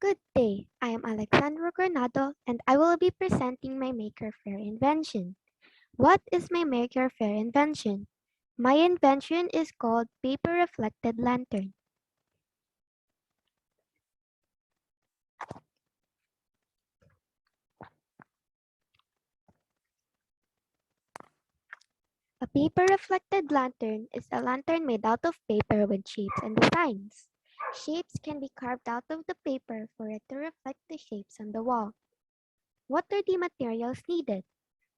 Good day, I am Alexandro Granado and I will be presenting my Maker Faire invention. What is my Maker Faire invention? My invention is called Paper Reflected Lantern. A paper reflected lantern is a lantern made out of paper with shapes and designs. Shapes can be carved out of the paper for it to reflect the shapes on the wall. What are the materials needed?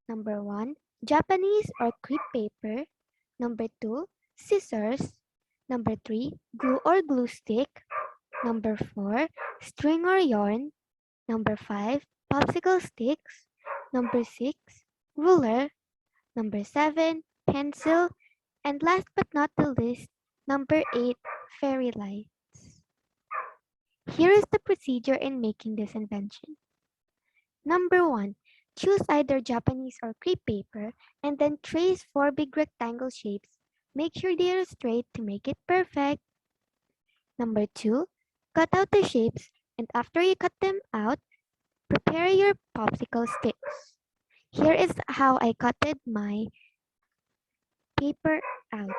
Number 1, Japanese or crepe paper. Number 2, scissors. Number 3, glue or glue stick. Number 4, string or yarn. Number 5, popsicle sticks. Number 6, ruler. Number 7, pencil. And last but not the least, number 8, fairy lights. Here is the procedure in making this invention. Number 1, choose either Japanese or crepe paper and then trace 4 big rectangle shapes. Make sure they are straight to make it perfect. Number 2, cut out the shapes and after you cut them out, prepare your popsicle sticks. Here is how I cutted my paper out.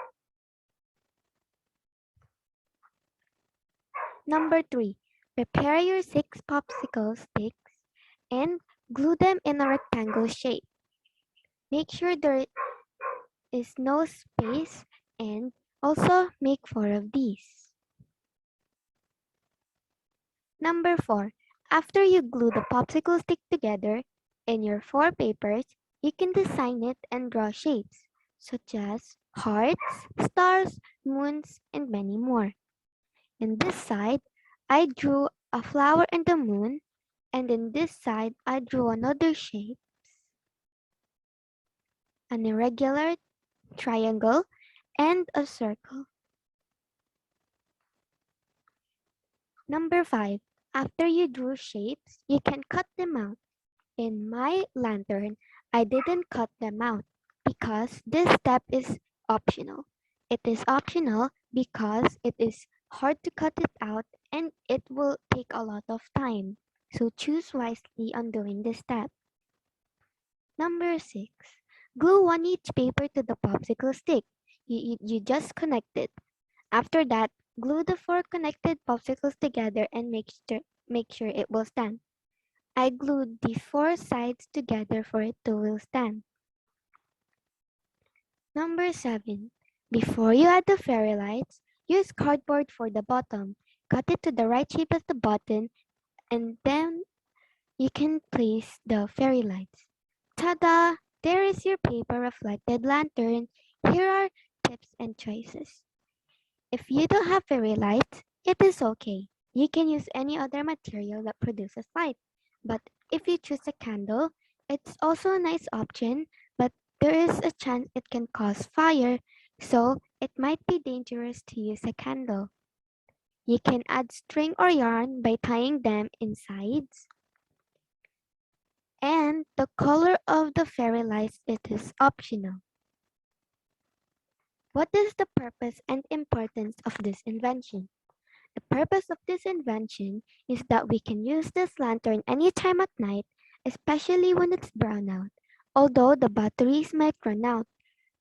Number 3, prepare your 6 popsicle sticks and glue them in a rectangle shape. Make sure there is no space and also make 4 of these. Number 4. After you glue the popsicle stick together in your 4 papers, you can design it and draw shapes such as hearts, stars, moons, and many more. In this side, I drew a flower and a moon, and in this side, I drew another shape, an irregular triangle, and a circle. Number 5. After you drew shapes, you can cut them out. In my lantern, I didn't cut them out because this step is optional. It is optional because it is hard to cut it out and it will take a lot of time. So choose wisely on doing this step. Number 6. Glue one each paper to the popsicle stick. You just connect it. After that, glue the 4 connected popsicles together and make sure it will stand. I glued the 4 sides together for it to will stand. Number 7. Before you add the fairy lights, use cardboard for the bottom. Cut it to the right shape as the button and then you can place the fairy lights. Ta-da! There is your paper reflected lantern. Here are tips and choices. If you don't have fairy lights, it is okay. You can use any other material that produces light. But if you choose a candle, it's also a nice option, but there is a chance it can cause fire, so it might be dangerous to use a candle. You can add string or yarn by tying them in sides. And the color of the fairy lights it is optional. What is the purpose and importance of this invention? The purpose of this invention is that we can use this lantern anytime at night, especially when it's brown out. Although the batteries might run out,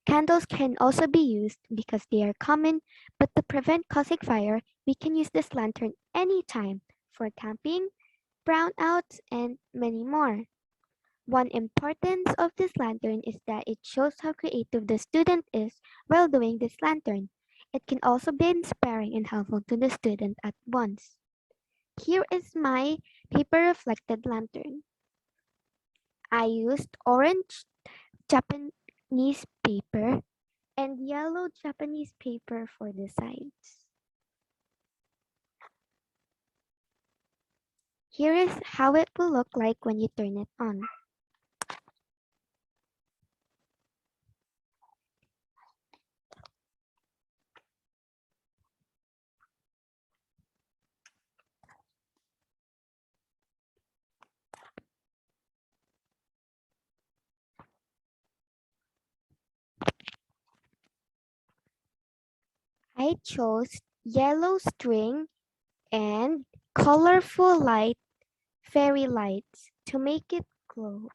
candles can also be used because they are common, but to prevent causing fire, we can use this lantern anytime for camping, brownouts, and many more. One importance of this lantern is that it shows how creative the student is while doing this lantern. It can also be inspiring and helpful to the student at once. Here is my paper reflected lantern. I used orange Japanese paper and yellow Japanese paper for the sides. Here is how it will look like when you turn it on. I chose yellow string and colorful light, fairy lights, to make it glow.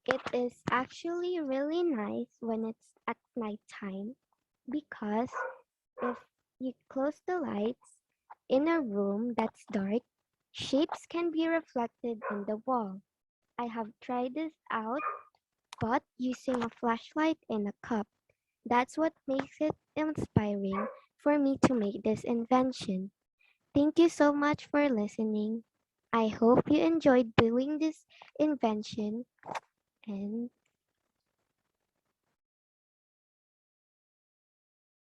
It is actually really nice when it's at nighttime because if you close the lights in a room that's dark, shapes can be reflected in the wall. I have tried this out, but using a flashlight in a cup. That's what makes it inspiring for me to make this invention. Thank you so much for listening. I hope you enjoyed doing this invention and